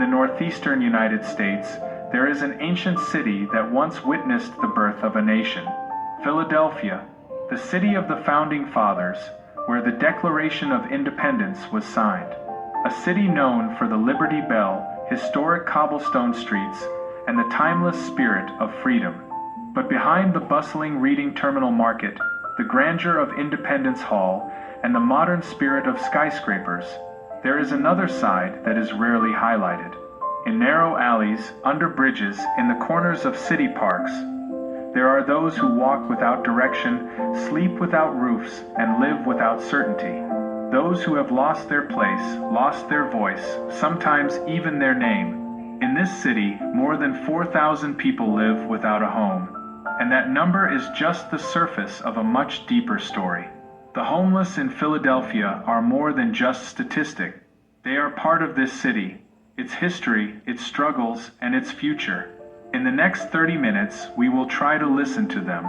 the northeastern United States, there is an ancient city that once witnessed the birth of a nation. Philadelphia, the city of the Founding Fathers, where the Declaration of Independence was signed. A city known for the Liberty Bell, historic cobblestone streets, and the timeless spirit of freedom. But behind the bustling Reading Terminal Market, the grandeur of Independence Hall, and the modern spirit of skyscrapers, there is another side that is rarely highlighted. In narrow alleys, under bridges, in the corners of city parks, there are those who walk without direction, sleep without roofs, and live without certainty. Those who have lost their place, lost their voice, sometimes even their name. In this city, more than 4,000 people live without a home. And that number is just the surface of a much deeper story. The homeless in Philadelphia are more than just statistic. They are part of this city, its history, its struggles, and its future. In the next 30 minutes, we will try to listen to them.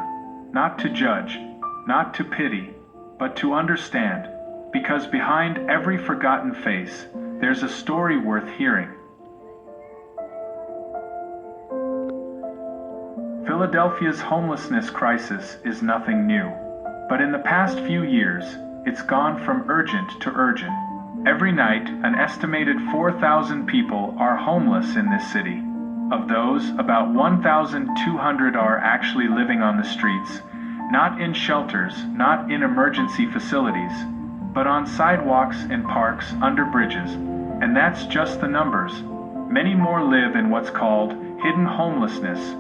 Not to judge, not to pity, but to understand. Because behind every forgotten face, there's a story worth hearing. Philadelphia's homelessness crisis is nothing new. But in the past few years, it's gone from urgent to urgent. Every night, an estimated 4,000 people are homeless in this city. Of those, about 1,200 are actually living on the streets, not in shelters, not in emergency facilities, but on sidewalks, in parks, under bridges. And that's just the numbers. Many more live in what's called hidden homelessness,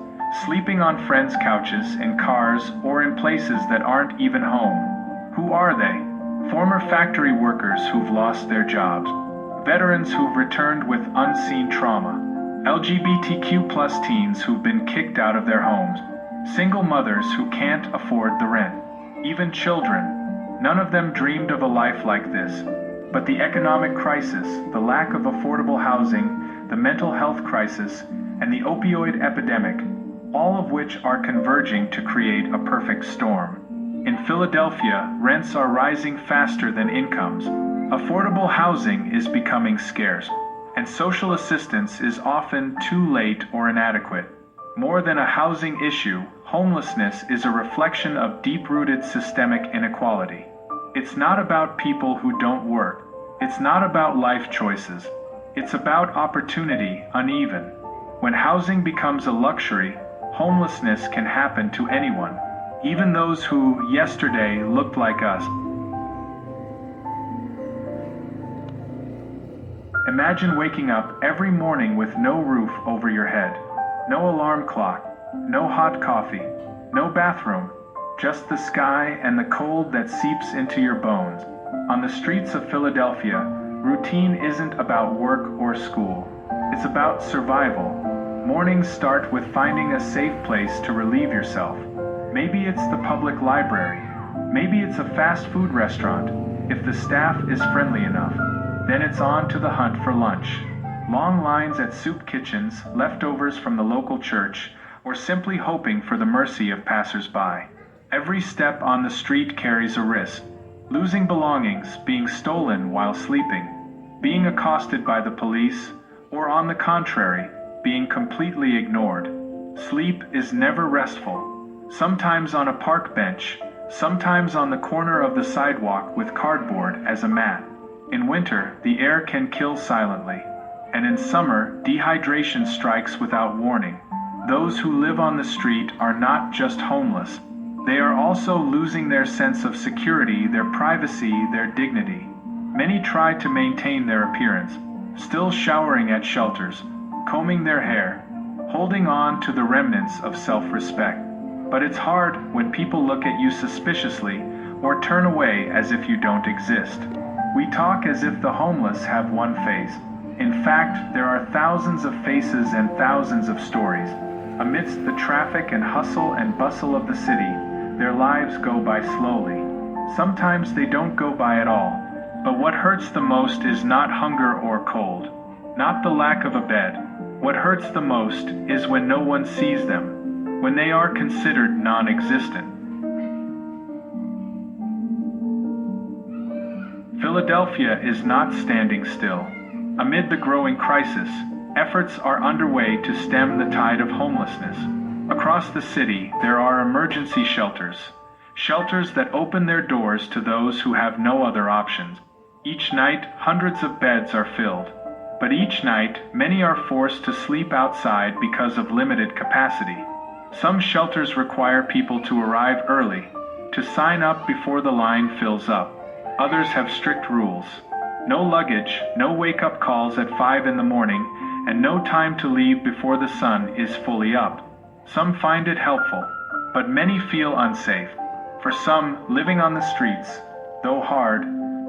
sleeping on friends' couches, in cars, or in places that aren't even home. Who are they? Former factory workers who've lost their jobs, veterans who've returned with unseen trauma, LGBTQ+ teens who've been kicked out of their homes, single mothers who can't afford the rent, even children. None of them dreamed of a life like this. But the economic crisis, the lack of affordable housing, the mental health crisis, and the opioid epidemic, all of which are converging to create a perfect storm. In Philadelphia, rents are rising faster than incomes. Affordable housing is becoming scarce, and social assistance is often too late or inadequate. More than a housing issue, homelessness is a reflection of deep-rooted systemic inequality. It's not about people who don't work. It's not about life choices. It's about opportunity uneven. When housing becomes a luxury, homelessness can happen to anyone, even those who yesterday looked like us. Imagine waking up every morning with no roof over your head, no alarm clock, no hot coffee, no bathroom, just the sky and the cold that seeps into your bones. On the streets of Philadelphia, routine isn't about work or school. It's about survival. Mornings start with finding a safe place to relieve yourself. Maybe it's the public library. Maybe it's a fast food restaurant. If the staff is friendly enough, then it's on to the hunt for lunch. Long lines at soup kitchens, leftovers from the local church, or simply hoping for the mercy of passers-by. Every step on the street carries a risk. Losing belongings, being stolen while sleeping, being accosted by the police, or on the contrary, being completely ignored. Sleep is never restful. Sometimes on a park bench, sometimes on the corner of the sidewalk with cardboard as a mat. In winter, the air can kill silently. And in summer, dehydration strikes without warning. Those who live on the street are not just homeless. They are also losing their sense of security, their privacy, their dignity. Many try to maintain their appearance, still showering at shelters, combing their hair, holding on to the remnants of self-respect. But it's hard when people look at you suspiciously or turn away as if you don't exist. We talk as if the homeless have one face. In fact, there are thousands of faces and thousands of stories. Amidst the traffic and hustle and bustle of the city, their lives go by slowly. Sometimes they don't go by at all. But what hurts the most is not hunger or cold, not the lack of a bed. What hurts the most is when no one sees them, when they are considered non-existent. Philadelphia is not standing still. Amid the growing crisis, Efforts are underway to stem the tide of homelessness. Across the city, there are emergency shelters. Shelters that open their doors to those who have no other options. Each night, hundreds of beds are filled. But each night, many are forced to sleep outside because of limited capacity. Some shelters require people to arrive early, to sign up before the line fills up. Others have strict rules. No luggage, no wake-up calls at 5 in the morning, and no time to leave before the sun is fully up. Some find it helpful, but many feel unsafe. For some, living on the streets, though hard,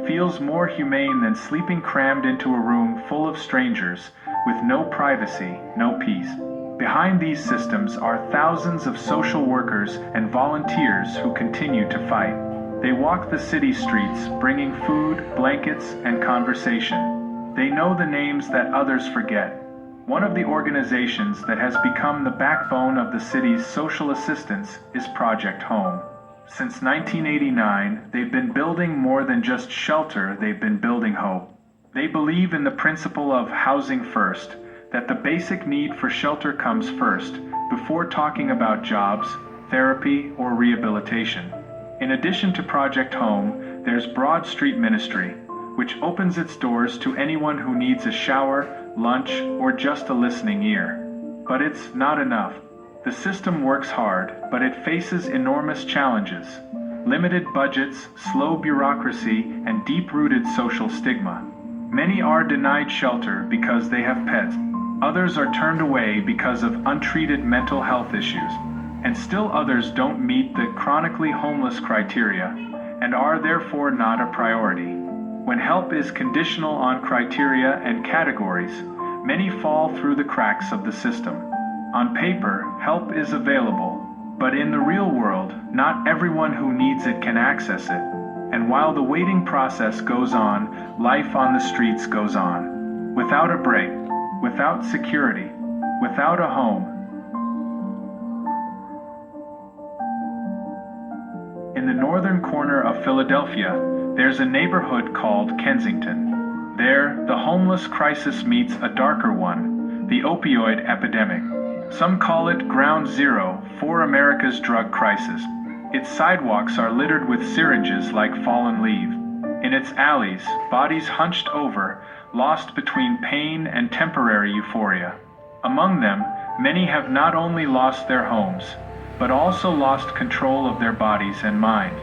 feels more humane than sleeping crammed into a room full of strangers, with no privacy, no peace. Behind these systems are thousands of social workers and volunteers who continue to fight. They walk the city streets, bringing food, blankets, and conversation. They know the names that others forget. One of the organizations that has become the backbone of the city's social assistance is Project Home. Since 1989, they've been building more than just shelter, they've been building hope. They believe in the principle of housing first, that the basic need for shelter comes first, before talking about jobs, therapy, or rehabilitation. In addition to Project Home, there's Broad Street Ministry, which opens its doors to anyone who needs a shower, lunch, or just a listening ear. But it's not enough. The system works hard, but it faces enormous challenges. Limited budgets, slow bureaucracy, and deep-rooted social stigma. Many are denied shelter because they have pets. Others are turned away because of untreated mental health issues. And still others don't meet the chronically homeless criteria, and are therefore not a priority. When help is conditional on criteria and categories, many fall through the cracks of the system. On paper, help is available, but in the real world, not everyone who needs it can access it. And while the waiting process goes on, life on the streets goes on. Without a break, without security, without a home. In the northern corner of Philadelphia, there's a neighborhood called Kensington. There, the homeless crisis meets a darker one, the opioid epidemic. Some call it ground zero for America's drug crisis. Its sidewalks are littered with syringes like fallen leaves. In its alleys, bodies hunched over, lost between pain and temporary euphoria. Among them, many have not only lost their homes, but also lost control of their bodies and mind.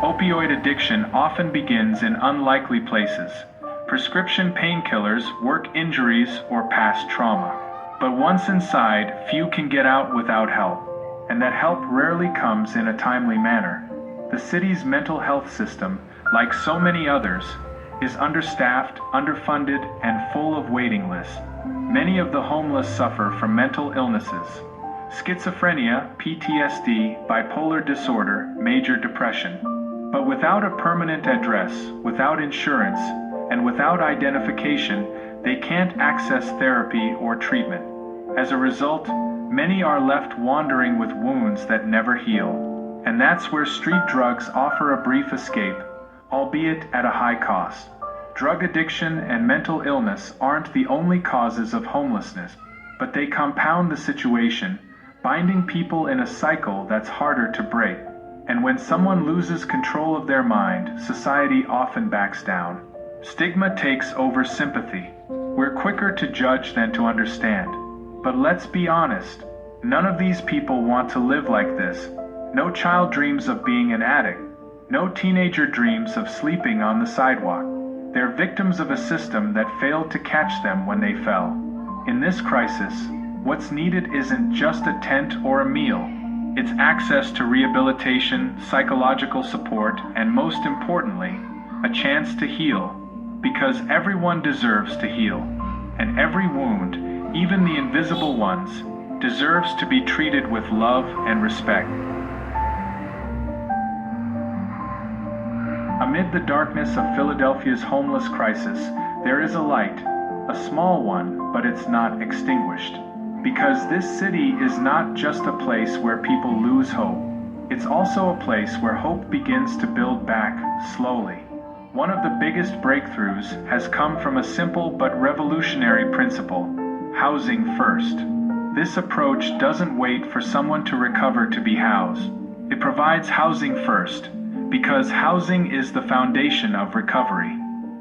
Opioid addiction often begins in unlikely places. Prescription painkillers work injuries or past trauma. But once inside, few can get out without help, and that help rarely comes in a timely manner. The city's mental health system, like so many others, is understaffed, underfunded, and full of waiting lists. Many of the homeless suffer from mental illnesses: schizophrenia, PTSD, bipolar disorder, major depression. But without a permanent address, without insurance, and without identification, they can't access therapy or treatment. As a result, many are left wandering with wounds that never heal. And that's where street drugs offer a brief escape, albeit at a high cost. Drug addiction and mental illness aren't the only causes of homelessness, but they compound the situation, binding people in a cycle that's harder to break. And when someone loses control of their mind, society often backs down. Stigma takes over sympathy. We're quicker to judge than to understand. But let's be honest, none of these people want to live like this. No child dreams of being an addict. No teenager dreams of sleeping on the sidewalk. They're victims of a system that failed to catch them when they fell. In this crisis, what's needed isn't just a tent or a meal. It's access to rehabilitation, psychological support, and most importantly, a chance to heal. Because everyone deserves to heal. And every wound, even the invisible ones, deserves to be treated with love and respect. Amid the darkness of Philadelphia's homeless crisis, there is a light, a small one, but it's not extinguished. Because this city is not just a place where people lose hope. It's also a place where hope begins to build back, slowly. One of the biggest breakthroughs has come from a simple but revolutionary principle: Housing first. This approach doesn't wait for someone to recover to be housed. It provides housing first, because housing is the foundation of recovery.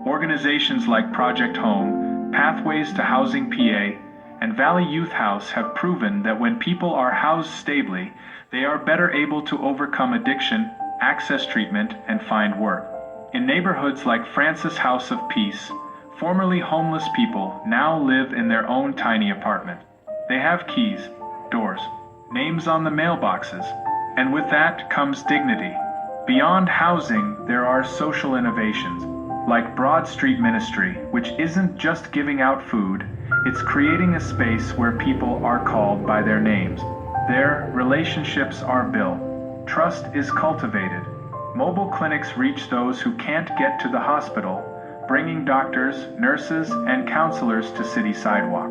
Organizations like Project Home, Pathways to Housing PA, and Valley Youth House have proven that when people are housed stably, they are better able to overcome addiction, access treatment, and find work. In neighborhoods like Francis House of Peace, formerly homeless people now live in their own tiny apartment. They have keys, doors, names on the mailboxes, and with that comes dignity. Beyond housing, there are social innovations, like Broad Street Ministry, which isn't just giving out food, it's creating a space where people are called by their names. There, relationships are built, trust is cultivated. Mobile clinics reach those who can't get to the hospital, bringing doctors, nurses, and counselors to city sidewalk.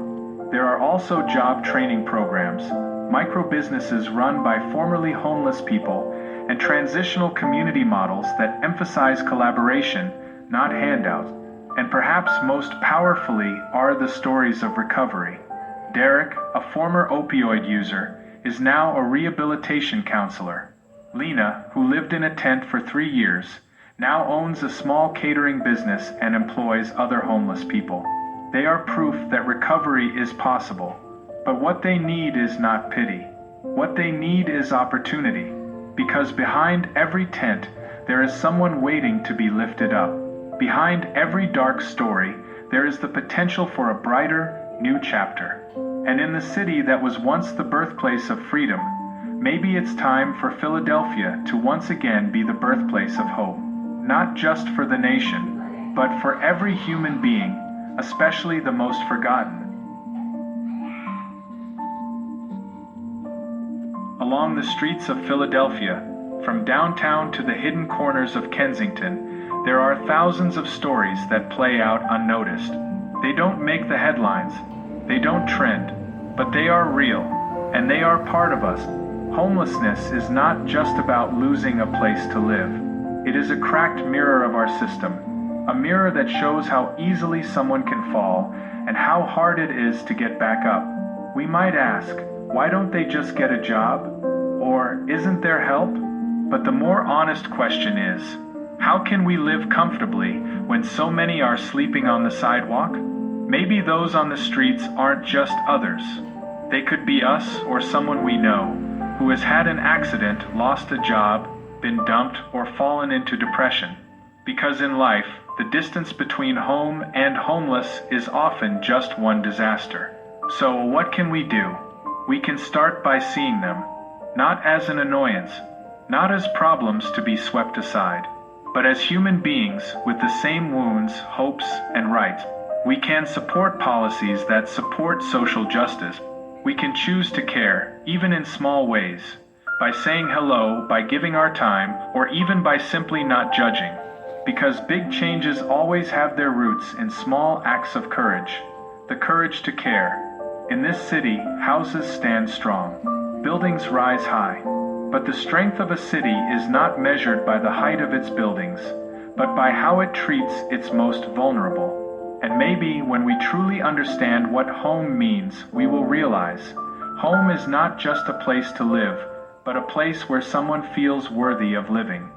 There are also job training programs, micro-businesses run by formerly homeless people, and transitional community models that emphasize collaboration, not handouts. And perhaps most powerfully are the stories of recovery. Derek, a former opioid user, is now a rehabilitation counselor. Lena, who lived in a tent for 3 years, now owns a small catering business and employs other homeless people. They are proof that recovery is possible. But what they need is not pity. What they need is opportunity. Because behind every tent, there is someone waiting to be lifted up. Behind every dark story, there is the potential for a brighter, new chapter. And in the city that was once the birthplace of freedom, maybe it's time for Philadelphia to once again be the birthplace of hope. Not just for the nation, but for every human being, especially the most forgotten. Along the streets of Philadelphia, from downtown to the hidden corners of Kensington, there are thousands of stories that play out unnoticed. They don't make the headlines, they don't trend, but they are real, and they are part of us. Homelessness is not just about losing a place to live. It is a cracked mirror of our system, a mirror that shows how easily someone can fall and how hard it is to get back up. We might ask, why don't they just get a job? Or isn't there help? But the more honest question is, how can we live comfortably when so many are sleeping on the sidewalk? Maybe those on the streets aren't just others. They could be us or someone we know who has had an accident, lost a job, been dumped, or fallen into depression. Because in life, the distance between home and homeless is often just one disaster. So what can we do? We can start by seeing them, not as an annoyance, not as problems to be swept aside, but as human beings with the same wounds, hopes, and rights. We can support policies that support social justice. We can choose to care, even in small ways, by saying hello, by giving our time, or even by simply not judging. Because big changes always have their roots in small acts of courage. The courage to care. In this city, houses stand strong. Buildings rise high. But the strength of a city is not measured by the height of its buildings, but by how it treats its most vulnerable. And maybe when we truly understand what home means, we will realize home is not just a place to live, but a place where someone feels worthy of living.